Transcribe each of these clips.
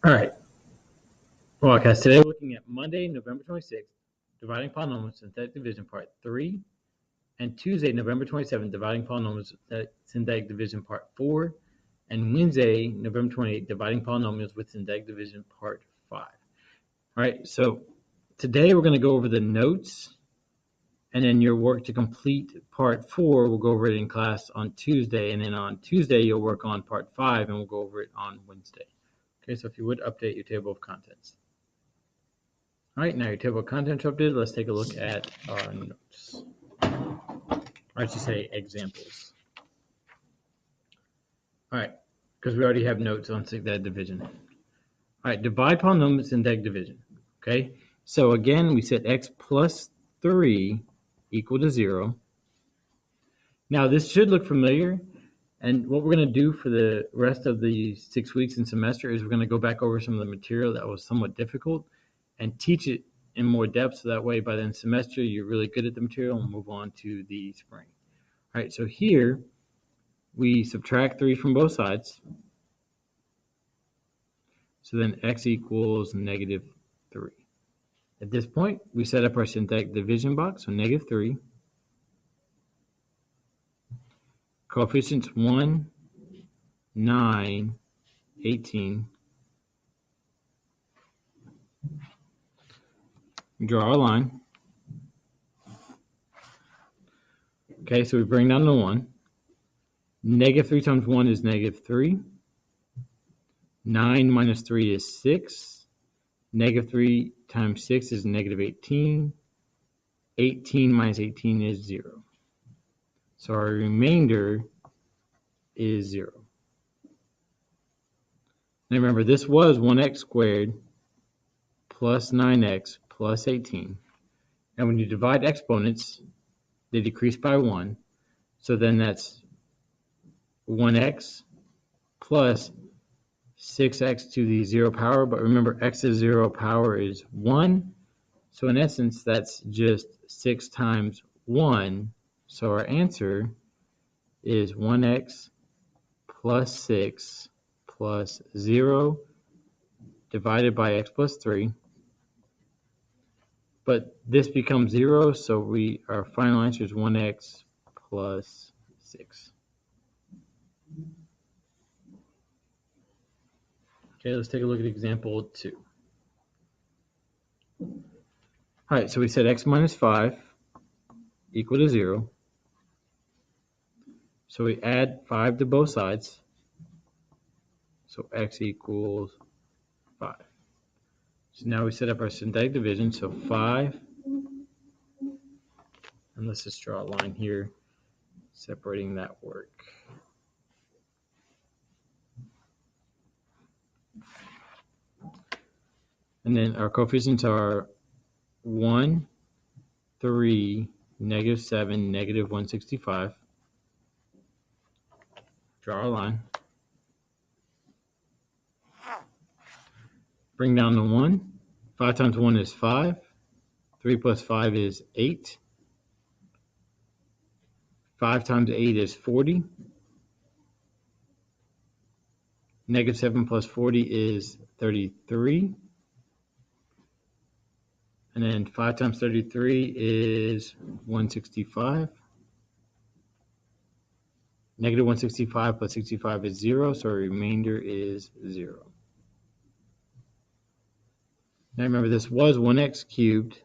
All right. Well, guys, today we're looking at Monday, November 26th, dividing polynomials, synthetic division, part 3, and Tuesday, November 27th, dividing polynomials, synthetic division, part 4, and Wednesday, November 28th, dividing polynomials with synthetic division, part 5. All right, so today we're going to go over the notes, and then your work to complete part 4, we'll go over it in class on Tuesday, and then on Tuesday you'll work on part 5, and we'll go over it on Wednesday. Okay, so if you would update your table of contents. All right, now your table of contents updated. Let's take a look at our notes. Or I should say examples. All right, because we already have notes on synthetic division. All right, divide polynomials in synthetic division. Okay, so again, we set x plus 3 equal to 0. Now, this should look familiar. And what we're going to do for the rest of the 6 weeks and semester is we're going to go back over some of the material that was somewhat difficult and teach it in more depth, so that way by the end of the semester you're really good at the material and move on to the spring. All right, so here we subtract 3 from both sides. So then x equals negative 3. At this point, we set up our synthetic division box, so negative 3. Coefficients 1, 9, 18. Draw a line. Okay, so we bring down the 1. Negative 3 times 1 is negative 3. 9 minus 3 is 6. Negative 3 times 6 is negative 18. 18 minus 18 is 0. So our remainder is 0. Now remember, this was 1x squared plus 9x plus 18. And when you divide exponents, they decrease by 1. So then that's 1x plus 6x to the 0 power. But remember, x's 0 power is 1. So in essence, that's just 6 times 1. So our answer is 1x plus 6 plus 0 divided by x plus 3. But this becomes 0, so our final answer is 1x plus 6. Okay, let's take a look at example 2. All right, so we said x minus 5 equal to 0. So we add 5 to both sides. So x equals 5. So now we set up our synthetic division. So 5, and let's just draw a line here separating that work. And then our coefficients are 1, 3, negative 7, negative 165. Draw a line. Bring down the 1. 5 times 1 is 5. 3 plus 5 is 8. 5 times 8 is 40. Negative 7 plus 40 is 33. And then 5 times 33 is 165. Negative 165 plus 65 is 0, so our remainder is 0. Now remember, this was 1x cubed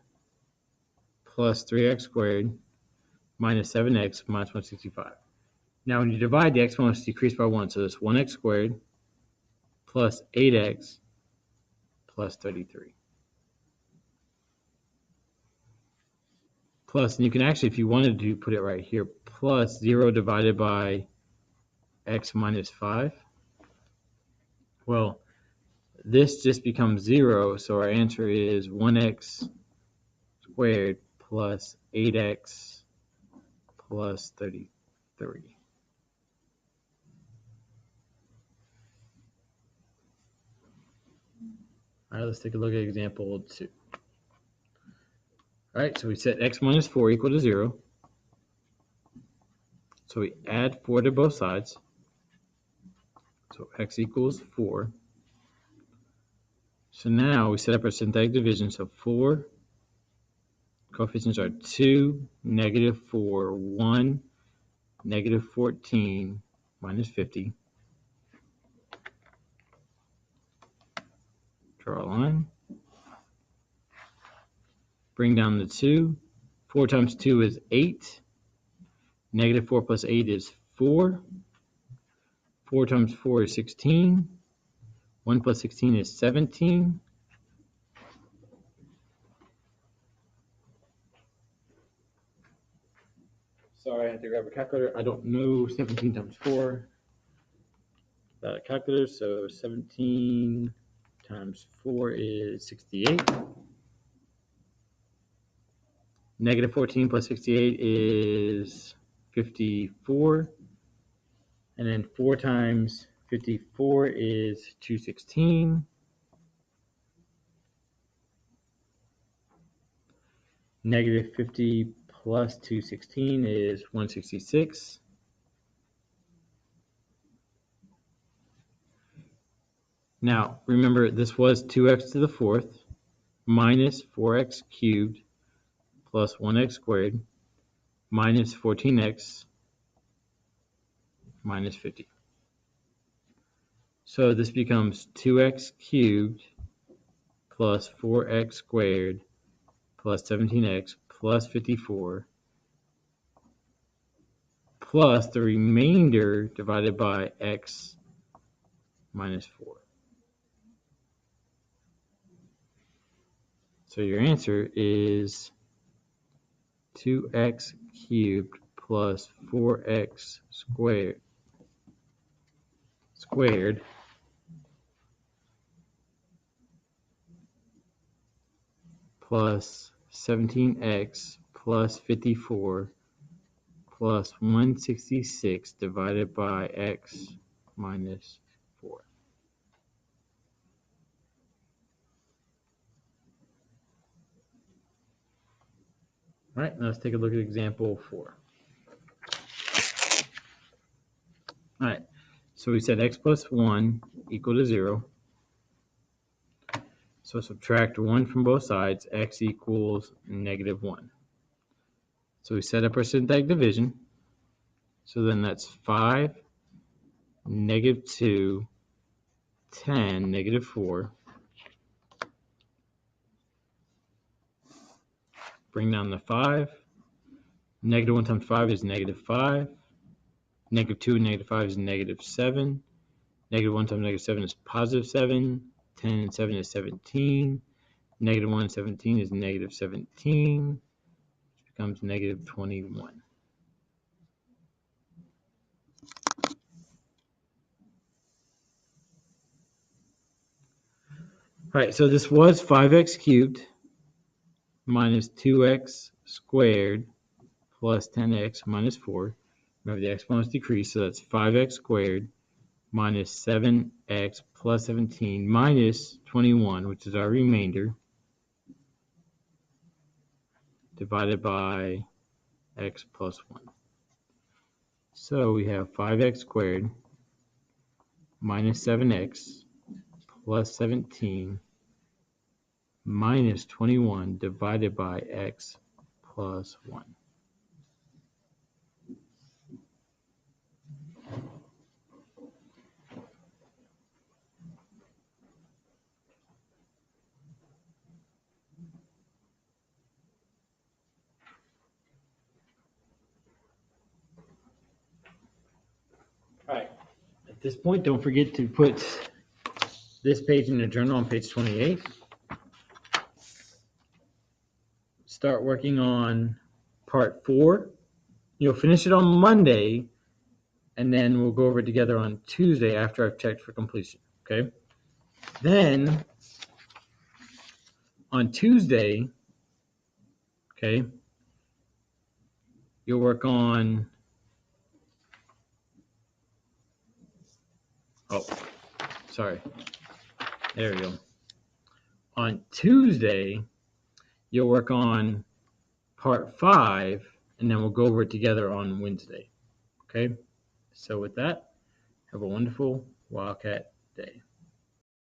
plus 3x squared minus 7x minus 165. Now when you divide, the exponents decrease by 1, so it's 1x squared plus 8x plus 33. Plus, and you can actually, if you wanted to, put it right here, plus 0 divided by x minus 5. Well, this just becomes 0, so our answer is 1x squared plus 8x plus 33. All right, let's take a look at example 2. All right, so we set x minus 4 equal to 0. So we add 4 to both sides. So x equals 4. So now we set up our synthetic division. So 4 coefficients are 2, -4, 1, -14, minus 50. Draw a line. Bring down the 2. 4 times 2 is 8. -4 plus 8 is 4. 4 times 4 is 16. 1 plus 16 is 17. Sorry, I had to grab a calculator. I don't know 17 times 4. Without a calculator, so 17 times 4 is 68. -14 plus 68 is 54. And then 4 times 54 is 216. -50 plus 216 is 166. Now, remember, this was 2x to the 4th minus 4x cubed plus 1x squared minus 14x minus 50. So this becomes 2x cubed plus 4x squared plus 17x plus 54 plus the remainder divided by x minus 4. So your answer is 2x cubed plus 4x squared plus 17x plus 54 plus 166 divided by x minus 4. All right, now let's take a look at example 4. All right, so we said x plus 1 equal to 0. So subtract 1 from both sides, x equals -1. So we set up our synthetic division. So then that's 5, -2, 10, -4. Bring down the 5. -1 times 5 is -5. -2 and -5 is -7. -1 times -7 is +7. 10 and 7 is 17. -1 and 17 is -17. Which becomes -21. All right, so this was 5x cubed minus 2x squared plus 10x minus 4. Remember, the exponents decrease, so that's 5x squared minus 7x plus 17 minus 21, which is our remainder, divided by x plus 1. So we have 5x squared minus 7x plus 17 minus 21 divided by x plus 1. All right, at this point, don't forget to put this page in your journal on page 28. Start working on part 4. You'll finish it on Monday, and then we'll go over it together on Tuesday after I've checked for completion, okay? Then, on Tuesday, okay, you'll work on, there we go. On Tuesday, you'll work on part 5, and then we'll go over it together on Wednesday, okay? So with that, have a wonderful Wildcat day.